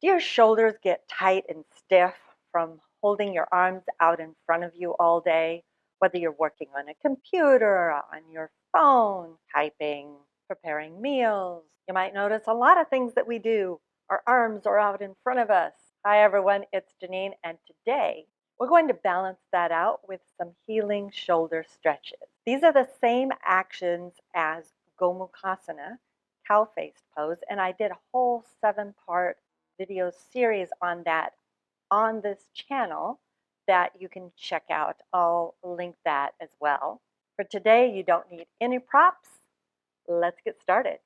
Do your shoulders get tight and stiff from holding your arms out in front of you all day, whether you're working on a computer, on your phone, typing, preparing meals? You might notice a lot of things that we do, our arms are out in front of us. Hi everyone, it's Genene, and today we're going to balance that out with some healing shoulder stretches. These are the same actions as Gomukhasana, cow-faced pose, and I did a whole 7-part video series on that on this channel that you can check out. I'll link that as well. For today, you don't need any props. Let's get started.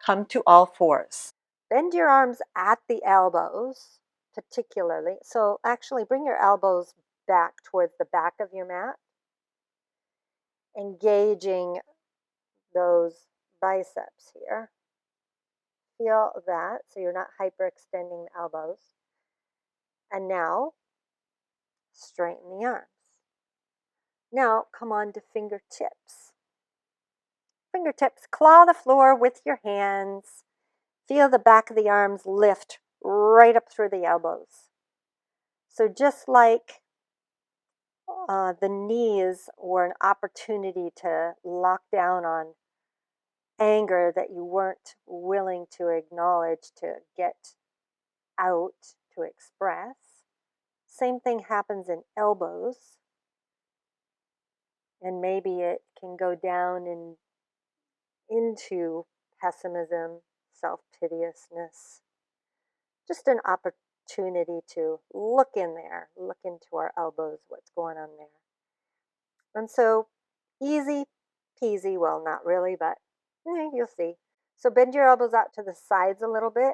Come to all fours. Bend your arms at the elbows, particularly. So actually bring your elbows back towards the back of your mat, engaging those biceps here. Feel that, so you're not hyperextending the elbows. And now, straighten the arms. Now, come on to fingertips. Fingertips, claw the floor with your hands. Feel the back of the arms lift right up through the elbows. So just like the knees were an opportunity to lock down on anger that you weren't willing to acknowledge, to get out, to express. Same thing happens in elbows. And maybe it can go down into pessimism, self-pitiousness. Just an opportunity to look in there, look into our elbows, what's going on there. And so easy peasy, well, not really, but you'll see. So bend your elbows out to the sides a little bit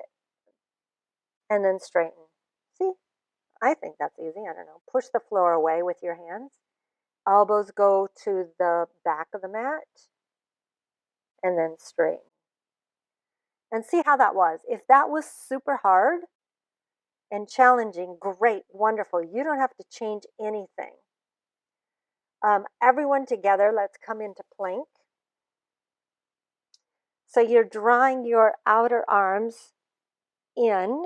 and then straighten. See, I think that's easy. I don't know. Push the floor away with your hands. Elbows go to the back of the mat and then straighten. And see how that was. If that was super hard and challenging, great, wonderful. You don't have to change anything. Everyone together, let's come into plank. So you're drawing your outer arms in.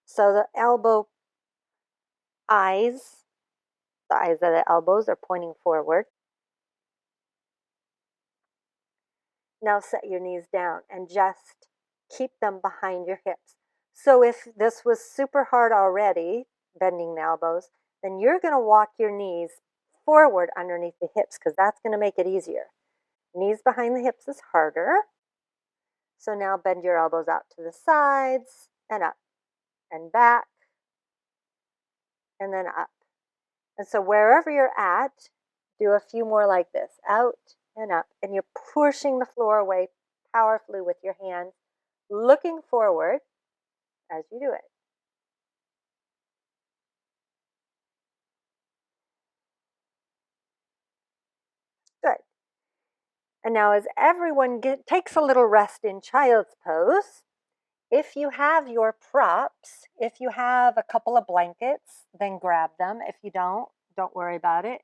So the elbow eyes, the eyes of the elbows are pointing forward. Now set your knees down and just keep them behind your hips. So if this was super hard already, bending the elbows, then you're going to walk your knees forward underneath the hips because that's going to make it easier. Knees behind the hips is harder. So now bend your elbows out to the sides and up and back and then up. And so wherever you're at, do a few more like this, out and up. And you're pushing the floor away powerfully with your hands, looking forward as you do it. Good. And now as everyone takes a little rest in child's pose, if you have your props, if you have a couple of blankets, then grab them. If you don't worry about it.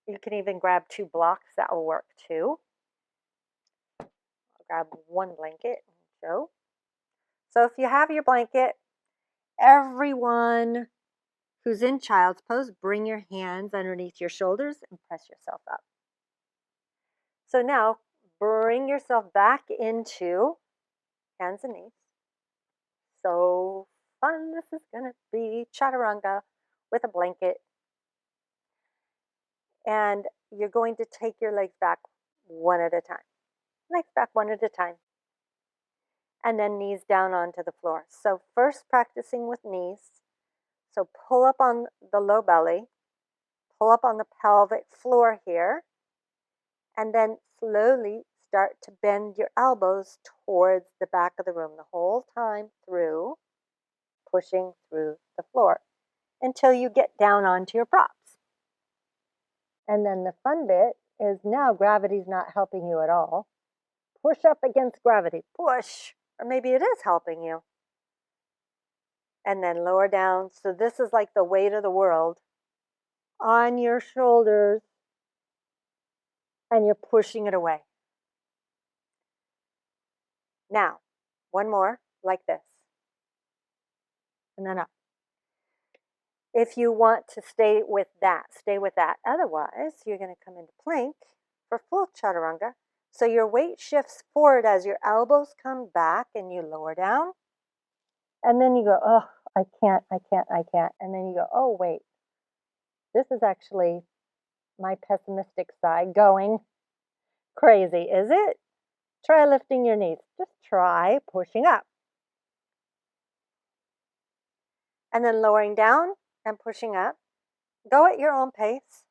You can even grab 2 blocks, that will work too. I'll grab 1 blanket and show. So if you have your blanket, everyone who's in child's pose, bring your hands underneath your shoulders and press yourself up. So now bring yourself back into hands and knees. So fun this is going to be. Chaturanga with a blanket. And you're going to take your legs back one at a time. Legs back one at a time. And then knees down onto the floor. So first practicing with knees. So pull up on the low belly. Pull up on the pelvic floor here. And then slowly start to bend your elbows towards the back of the room the whole time through, pushing through the floor until you get down onto your props. And then the fun bit is now gravity's not helping you at all. Push up against gravity. Push. Or maybe it is helping you. And then lower down. So this is like the weight of the world on your shoulders and you're pushing it away. Now, one more like this, and then up. If you want to stay with that, stay with that. Otherwise, you're going to come into plank for full chaturanga. So your weight shifts forward as your elbows come back and you lower down. And then you go, oh, I can't. And then you go, oh, wait, this is actually my pessimistic side going crazy, is it? Try lifting your knees. Just try pushing up. And then lowering down and pushing up. Go at your own pace.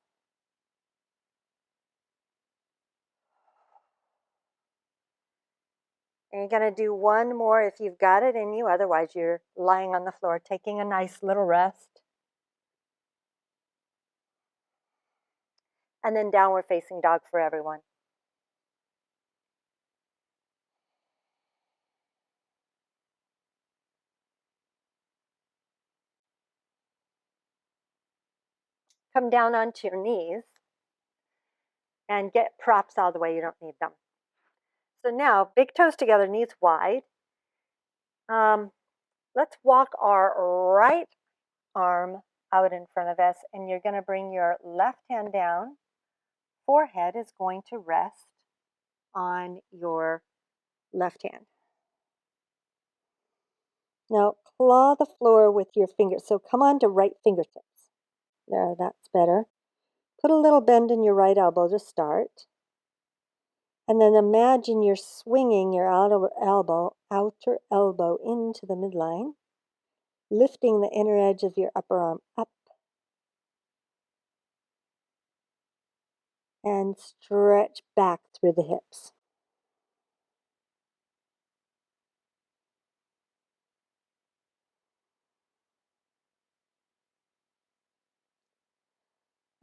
And you're going to do one more if you've got it in you. Otherwise, you're lying on the floor, taking a nice little rest. And then downward facing dog for everyone. Come down onto your knees and get props all the way. You don't need them. So now, big toes together, knees wide. Let's walk our right arm out in front of us, and you're going to bring your left hand down. Forehead is going to rest on your left hand. Now, claw the floor with your fingers. So come on to right fingertips. There, that's better. Put a little bend in your right elbow to start. And then imagine you're swinging your outer elbow into the midline, lifting the inner edge of your upper arm up. And stretch back through the hips.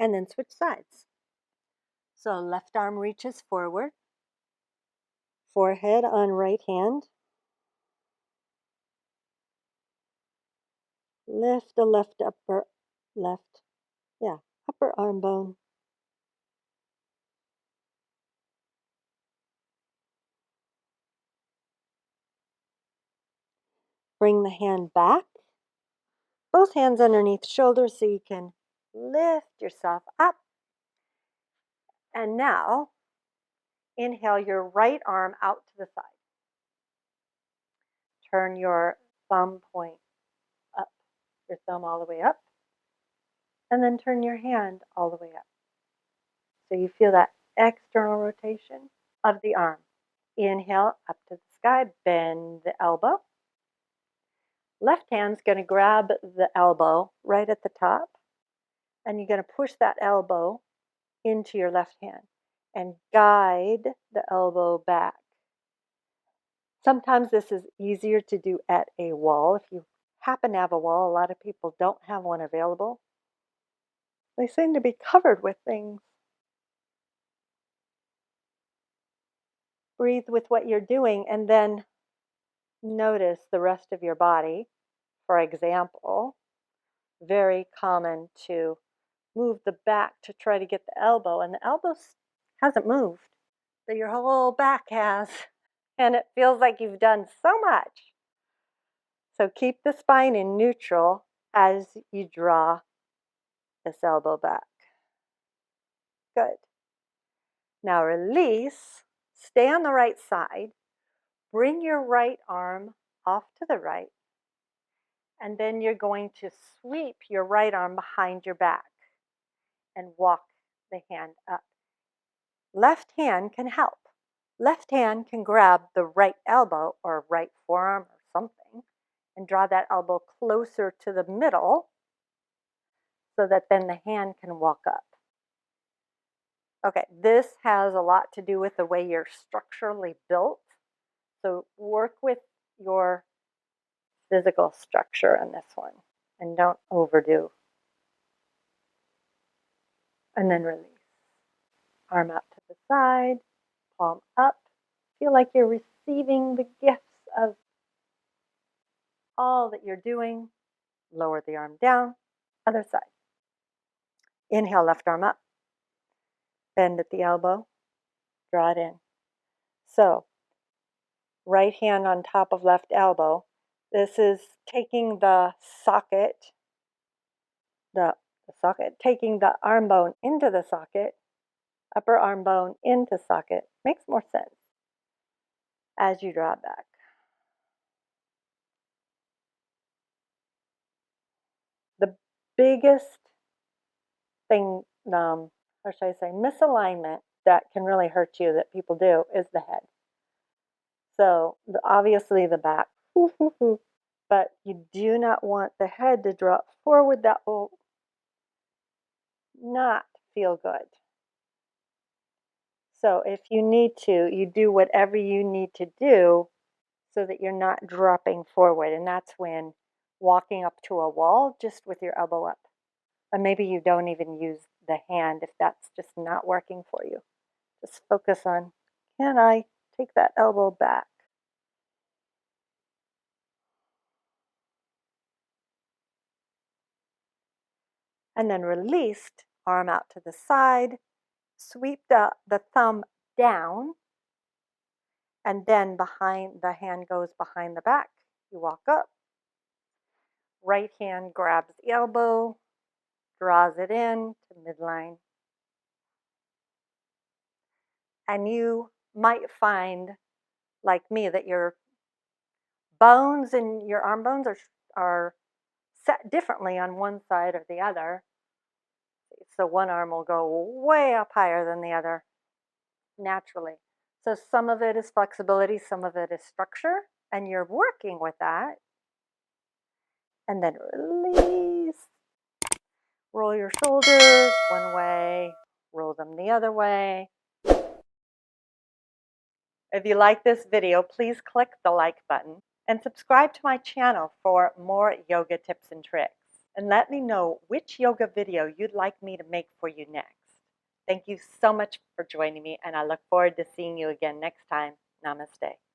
And then switch sides. So left arm reaches forward, forehead on right hand. Lift the upper arm bone. Bring the hand back. Both hands underneath shoulders so you can lift yourself up. And now, inhale your right arm out to the side. Turn your thumb point up, your thumb all the way up. And then turn your hand all the way up. So you feel that external rotation of the arm. Inhale up to the sky, bend the elbow. Left hand's going to grab the elbow right at the top, and you're going to push that elbow into your left hand and guide the elbow back. Sometimes this is easier to do at a wall. If you happen to have a wall, a lot of people don't have one available. They seem to be covered with things. Breathe with what you're doing and then notice the rest of your body. For example, very common to move the back to try to get the elbow, and the elbow hasn't moved, but your whole back has, and it feels like you've done so much. So keep the spine in neutral as you draw this elbow back. Good. Now release, stay on the right side, bring your right arm off to the right, and then you're going to sweep your right arm behind your back and walk the hand up. Left hand can help. Left hand can grab the right elbow or right forearm or something and draw that elbow closer to the middle so that then the hand can walk up. Okay, this has a lot to do with the way you're structurally built. So work with your physical structure in this one and don't overdo. And then release. Arm out to the side, palm up. Feel like you're receiving the gifts of all that you're doing. Lower the arm down. Other side. Inhale, left arm up. Bend at the elbow. Draw it in. So, right hand on top of left elbow. This is taking the socket, taking the arm bone into the socket, upper arm bone into socket. Makes more sense as you draw it back. The biggest thing, or should I say, misalignment that can really hurt you that people do is the head. So obviously the back, but you do not want the head to drop forward. That will not feel good. So if you need to, you do whatever you need to do so that you're not dropping forward. And that's when walking up to a wall just with your elbow up. Or maybe you don't even use the hand if that's just not working for you. Just focus on, can I take that elbow back? And then released, arm out to the side, sweep the thumb down, and then behind the hand goes behind the back. You walk up, right hand grabs the elbow, draws it in to midline. And you might find, like me, that your bones and your arm bones are set differently on one side or the other. So one arm will go way up higher than the other naturally. So some of it is flexibility, some of it is structure, and you're working with that. And then release. Roll your shoulders one way, roll them the other way. If you like this video, please click the like button and subscribe to my channel for more yoga tips and tricks. And let me know which yoga video you'd like me to make for you next. Thank you so much for joining me, and I look forward to seeing you again next time. Namaste.